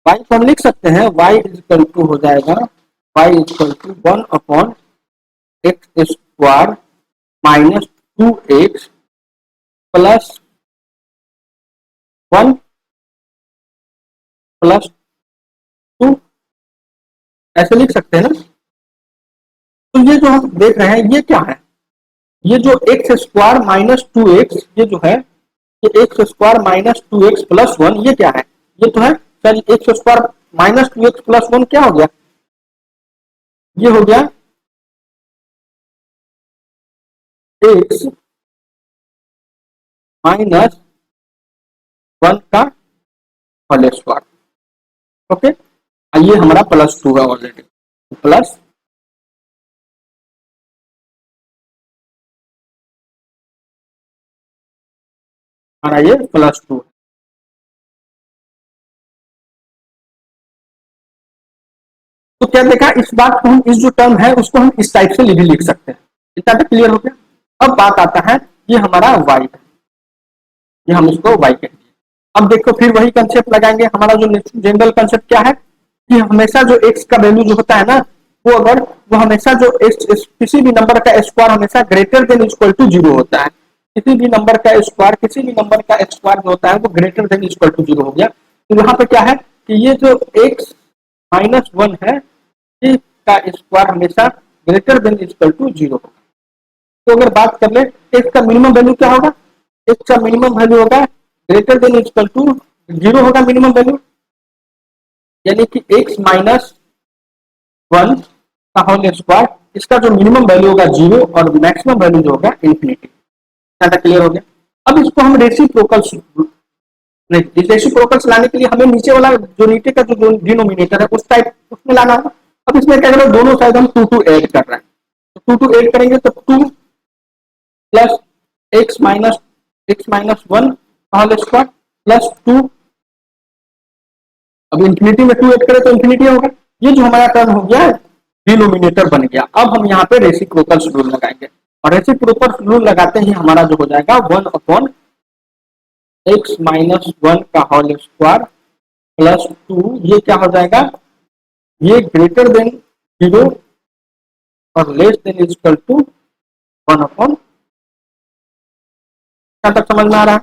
y को हम लिख सकते हैं, y इक्वल टू हो जाएगा y equal to 1 upon x square minus 2x plus 1 plus 2, ऐसे लिख सकते हैं ना। तो ये जो हम देख रहे हैं ये क्या है, ये जो एक्स स्क्वायर माइनस 2x ये जो है ये x square minus 2x plus 1 ये क्या है? ये तो है sir x square minus 2x plus 1 क्या हो गया? ये हो गया एक्स माइनस 1 का होल स्क्वायर। ओके, ये हमारा प्लस 2 है ऑलरेडी, प्लस हमारा ये प्लस 2 है। तो क्या देखा, इस बात को हम, इस जो टर्म है उसको हम इस टाइप से भी लिख सकते हैं। इतना तो क्लियर हो गया। अब बात आता है, ये हमारा y है, ये हम इसको y कहेंगे। अब देखो फिर वही कंसेप्ट लगाएंगे। हमारा जो जनरल कंसेप्ट क्या है कि हमेशा जो x का वैल्यू जो होता है ना, वो अगर वो हमेशा जो x किसी भी नंबर का स्क्वायर हमेशा ग्रेटर देन इक्वल टू 0 होता है। किसी भी नंबर का स्क्वायर, किसी भी नंबर का स्क्वायर जो होता है वो ग्रेटर देन इक्वल टू 0 हो गया। तो यहाँ पे क्या है कि ये जो x माइनस 1 है, का स्क्वायर हमेशा ग्रेटर देन इक्वल टू 0 होगा। तो अगर बात कर ले एक्स का मिनिमम वैल्यू क्या होगा, एक्स का मिनिमम वैल्यू होगा ग्रेटर देन इक्वल टू 0 होगा मिनिमम वैल्यू, यानी कि एक्स माइनस 1 का होल स्क्वायर, इसका जो मिनिमम वैल्यू होगा 0 और मैक्सिमम वैल्यू जो होगा इन्फिनिटी। क्या क्लियर हो गया? अब इसको हम रेसिप्रोकल्स, रेसिप्रोकल्स लाने के लिए हमें नीचे वाला जो नीचे का जो डिनोमिनेटर है उस टाइप उसमें लाना होगा। अब इसमें क्या करें, दोनों साइड हम 2 2 ऐड कर रहे हैं, तो 2 2 ऐड करेंगे तो 2 plus x minus 1 whole square plus 2, अब इंफिनिटी में 2 ऐड करें तो इंफिनिटी होगा। ये जो हमारा टर्म हो गया डिनोमिनेटर बन गया। अब हम यहाँ पे रेसिप्रोकल्स रूल लगाएंगे, और रेसिप्रोकल्स रूल लगाते ही हमारा जो हो जाएगा 1 अपॉन एक्स माइनस 1 का होल स्क्वायर प्लस 2, ये क्या हो जाएगा, ये ग्रेटर देन 0 और less than equal to 1 upon, क्या तक समझ में आ रहा है?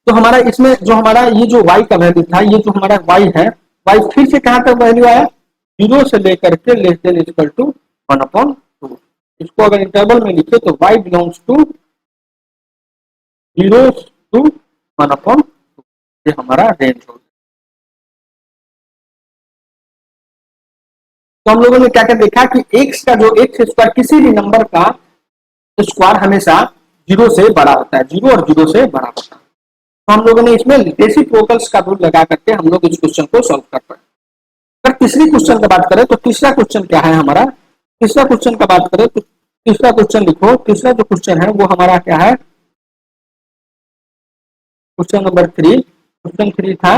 तो हमारा इसमें जो हमारा ये जो y का वैल्यू था, ये जो हमारा y है, y फिर से कहां तक वैल्यू आया, 0 से लेकर के less than equal to 1 upon 2। इसको अगर इंटरवल में लिखे तो y belongs to 0 to 1 upon 2, ये हमारा रेंज होगा। तो हम लोगों ने क्या क्या देखा कि x का जो एक्स स्क्वायर किसी भी नंबर का स्क्वायर हमेशा 0 से बड़ा होता है, 0 और 0 से बड़ा होता है। तो हम लोगों ने इसमें रेसिप्रोकल्स का रूल लगा करके हम लोग इस क्वेश्चन को सॉल्व कर पाए। अगर तीसरी क्वेश्चन की बात करें तो तीसरा क्वेश्चन क्या है हमारा, तीसरा क्वेश्चन का बात करें तो तीसरा क्वेश्चन लिखो। तीसरा जो क्वेश्चन है वो हमारा क्या है, क्वेश्चन नंबर 3। क्वेश्चन 3 था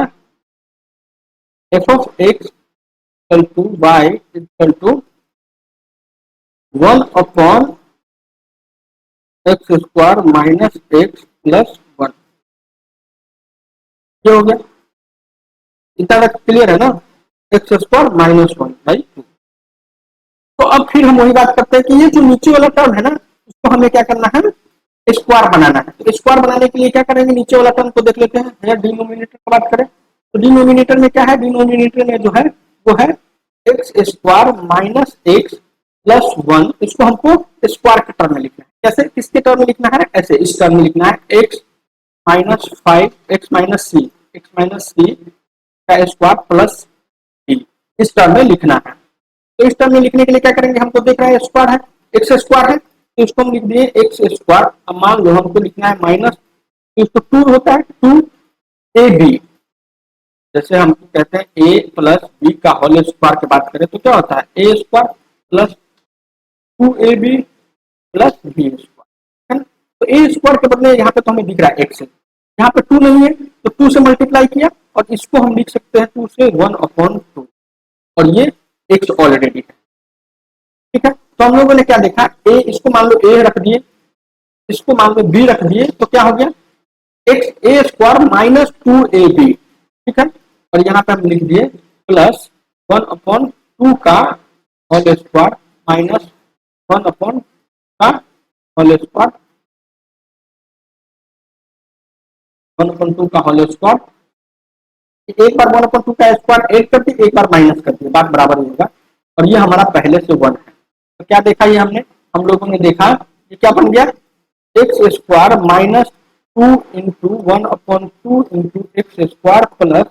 F of x equal to Y equal to 1 upon x square minus x plus 1। ये हो गया, इतना क्लियर है ना, एक्स स्क्वायर माइनस 1 बाई 2। तो अब फिर हम वही बात करते हैं कि ये जो नीचे वाला टर्म है ना, इसको हमें क्या करना है, स्क्वायर बनाना है। तो स्क्वायर बनाने के लिए क्या करेंगे, नीचे वाला टर्म को देख लेते हैं। या डिनोमिनेटर की बात करें तो डिनोमिनेटर में क्या है, डिनोमिनेटर में जो है वो है x square minus x plus 1। इसको हमको स्क्वायर के टर्म में लिखना है। कैसे, किसके टर्म में लिखना है, ऐसे इस टर्म में लिखना है, एक्स माइनस 5 एक्स माइनस सी का स्क्वायर प्लस डी, इस टर्म में लिखना है। तो इस टर्म में लिखने के लिए क्या करेंगे, हमको देख रहा है स्क्वायर है, एक्स स्क्वायर है, तो इसको हम लिख दिए एक्स स्क्वायर। अब मान लो हमको लिखना है माइनस, तो इसको 2 होता है 2 ए बी, जैसे हम कहते हैं ए प्लस बी का होल स्क्वायर की बात करें तो क्या होता है a square plus 2ab plus b square, है ना। तो ए स्क्वायर के बदले यहाँ पे तो हमें दिख रहा है एक्स, यहाँ पे 2 नहीं है तो 2 से मल्टीप्लाई किया, और इसको हम लिख सकते हैं 2 से 1 अपॉन 2, और ये एक्स ऑलरेडी है, ठीक है। तो हम लोगों ने क्या देखा, ए, इसको मान लो ए रख दिए, इसको मान लो बी रख दिए, तो क्या हो गया एक्स ए स्क्वायर माइनस 2ab, ठीक है। और यहाँ पे हम लिख दिए प्लस 1 अपॉन 2 का होल स्क्वायर माइनस 1 अपॉन का होल स्क्वायर, 1 अपॉन 2 का होल स्क्वायर। एक बार 1 अपॉन 2 का स्क्वायर ऐड कर दिए, एक बार माइनस कर दिए, बात बराबर होगा। और ये हमारा पहले से 1 है। तो क्या देखा ये हमने, हम लोगों ने देखा ये क्या बन गया, x square minus 2 into 1/2 into x square plus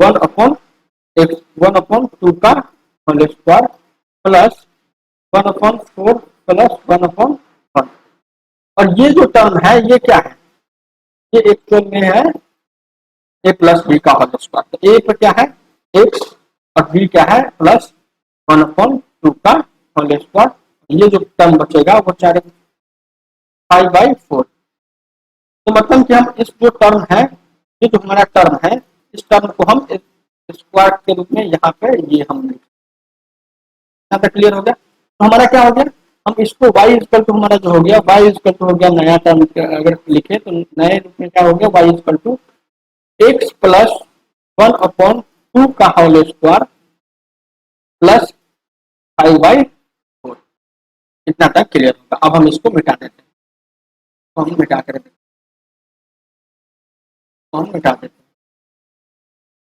1/2 का होल स्क्वायर प्लस 1/4 प्लस 1/1। और ये जो टर्म है ये क्या है, ये एक्चुअल में है ए प्लस बी का होल स्क्वायर। तो ए पर क्या है एक्स और बी क्या है प्लस 1/2 का होल स्क्वायर। ये जो टर्म बचेगा वो 5/4। तो मतलब कि हम इस जो टर्म है, ये जो हमारा टर्म है, इस टर्म को हम स्क्वायर के रूप में यहाँ पे ये हम यहाँ तक क्लियर हो गया। तो हमारा क्या हो गया, हम इसको y इक्वल टू हमारा जो हो गया y इक्वल टू हो गया नया टर्म अगर लिखे तो नए रूप में क्या हो गया y equal to x plus 1/2 का होल स्क्वायर प्लस 5/4। इतना तक क्लियर होगा। अब हम इसको मिटा देते हैं, तो हम मिटा कर देते हैं।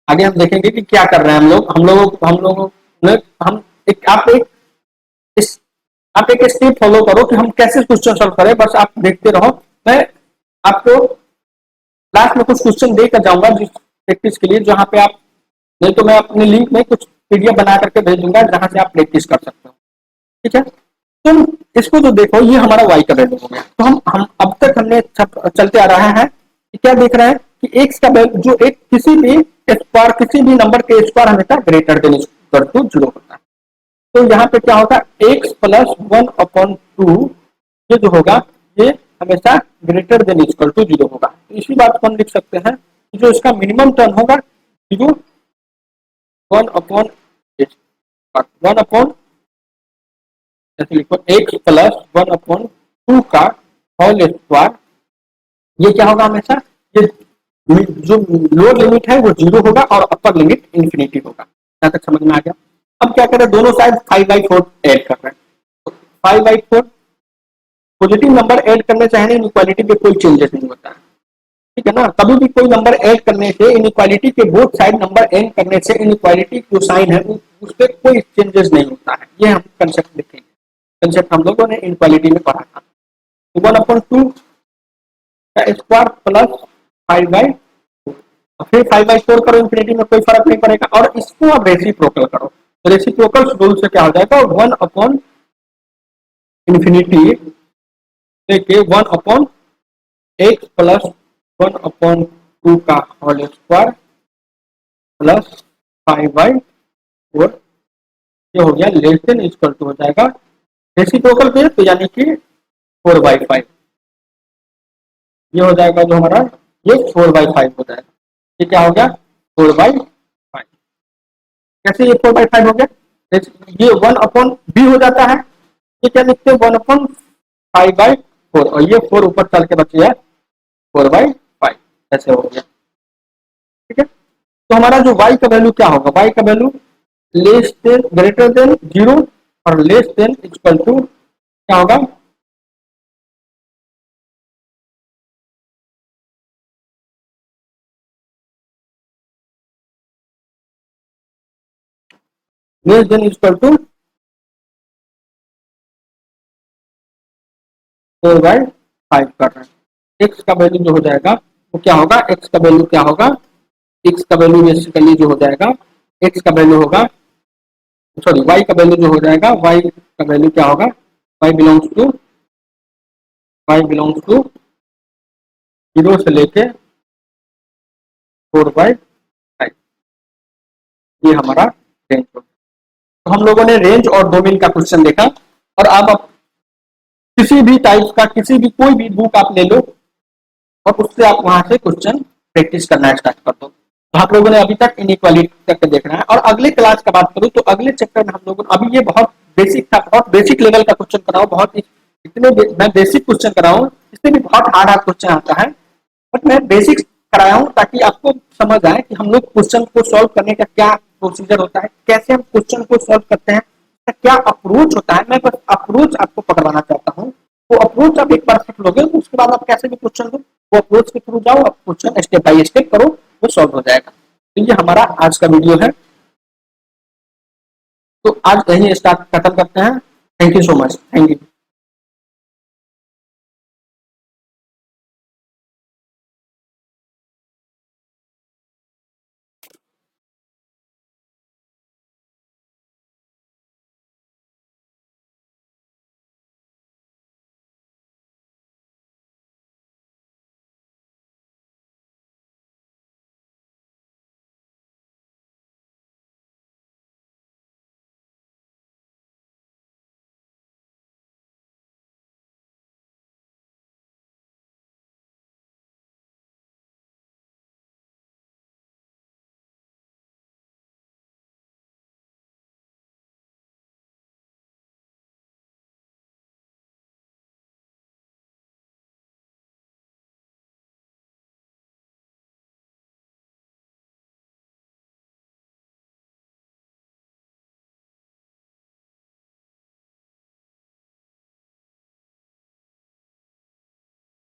आगे हम देखेंगे कि क्या कर रहे हैं हम लोगों ने हम एक आप एक स्टेप फॉलो करो कि हम कैसे क्वेश्चन सॉल्व करें, बस आप देखते रहो। मैं आपको लास्ट में कुछ क्वेश्चन देकर जाऊंगा जिस प्रैक्टिस के लिए, जहां पे आप नहीं तो मैं अपने लिंक में कुछ पीडीएफ बना करके भेज दूंगा जहां से आप प्रैक्टिस कर सकते हो। ठीक है, तो इसको जो देखो ये हमारा y का वैल्यू हो गया। तो हम अब तक हमने चलते आ रहा है कि क्या देख रहे हैं कि x का वैल्यू जो एक किसी भी स्क्वायर किसी भी नंबर के स्क्वायर हमेशा ग्रेटर देन इक्वल टू 0 होता है। तो यहाँ पे क्या होगा x प्लस 1/2 ये जो होगा ये हमेशा ग्रेटर देन इक्वल टू 0 होगा। तो इसी बात को हम लिख सकते हैं कि जो इसका मिनिमम टर्म होगा 0 1/1 जैसे लिखो x प्लस 1/2 का होल स्क्वायर। ये क्या होगा हमेशा, ये जो लोअर लिमिट है वो 0 होगा और अपर लिमिट इंफिनिटी होगा। यहाँ तक समझ में आ गया। अब क्या करें, दोनों साइड 5/4 ऐड कर रहे हैं। तो 5/4 पॉजिटिव नंबर ऐड करने से इनइक्वालिटी पे कोई चेंजेस नहीं होता है। ठीक है ना, कभी भी कोई नंबर ऐड करने से इनइक्वालिटी के बोथ साइड नंबर ऐड करने से इनइक्वालिटी जो साइन है उस पर कोई चेंजेस नहीं होता है। ये हम कंसेप्ट देखेंगे, कंसेप्ट हम लोगों ने इनइक्वालिटी में पढ़ा था। 1/2 का स्क्वायर प्लस 5/4, फिर 5/4 करो इंफिनिटी में कोई फर्क नहीं पड़ेगा। और इसको आप रेसिप्रोकल करो, तो रेसिप्रोकल रूल से क्या हो जाएगा 1/∞ लेके 1/x प्लस 1/2 का होल स्क्वायर प्लस 5/4 ये हो गया लेस देन इक्वल टू हो जाएगा रेसिप्रोकल पे, तो यानी कि 4/5 ये हो जाएगा जो हमारा ये 4/5 हो जाएगा। ये क्या हो गया 4/5। कैसे ये 4/5 हो गया, ये 1/b हो जाता है। ये क्या लिखते हैं 1/5/4 और ये 4 ऊपर चल के बच गया 4/5 ऐसे हो गया। ठीक है, तो हमारा जो y का वैल्यू क्या होगा, y का value less than greater than 0 और लेस देन इक्वल टू क्या होगा लेस देन इक्वल टू 4/5 कर रहे हैं। x का वैल्यू जो हो जाएगा वो क्या होगा, x का वैल्यू क्या होगा, x का वैल्यू बेसिकली जो हो जाएगा x का वैल्यू होगा सॉरी y का वैल्यू जो हो जाएगा y का वैल्यू क्या होगा y बिलोंग्स टू 0 से लेके 4/5 ये हमारा रेंज होगा। तो हम लोगों ने रेंज और डोमेन का क्वेश्चन देखा। और अब किसी भी टाइप का किसी भी कोई भी बुक आप ले लो और उससे आप वहां से क्वेश्चन प्रैक्टिस करना स्टार्ट कर दो। तो आप लोगों ने अभी तक इनइक्वालिटी तक देखना है। और अगले क्लास का बात करूं तो अगले चैप्टर में हम लोगों अभी ये बहुत बेसिक था, बहुत बेसिक लेवल का क्वेश्चन कराओ, बहुत इतने मैं बेसिक क्वेश्चन कराऊं, इसमें भी बहुत हार्ड हार्ड क्वेश्चन आता है, बट मैं बेसिक कराया हूं ताकि आपको समझ आए कि हम लोग क्वेश्चन को सॉल्व करने का क्या प्रोसीजर होता है, कैसे हम क्वेश्चन को सॉल्व करते हैं, क्या अप्रोच होता है। मैं बस अप्रोच आपको पकड़वाना चाहता हूँ। वो अप्रोच आप एक बार सीख लोगे तो उसके बाद आप कैसे भी क्वेश्चन दो वो अप्रोच के थ्रू जाओ, आप क्वेश्चन स्टेप बाय स्टेप करो, वो सॉल्व हो जाएगा। तो ये हमारा आज का वीडियो है, तो आज यही स्टार्ट खत्म करते हैं। Thank you so much, thank you.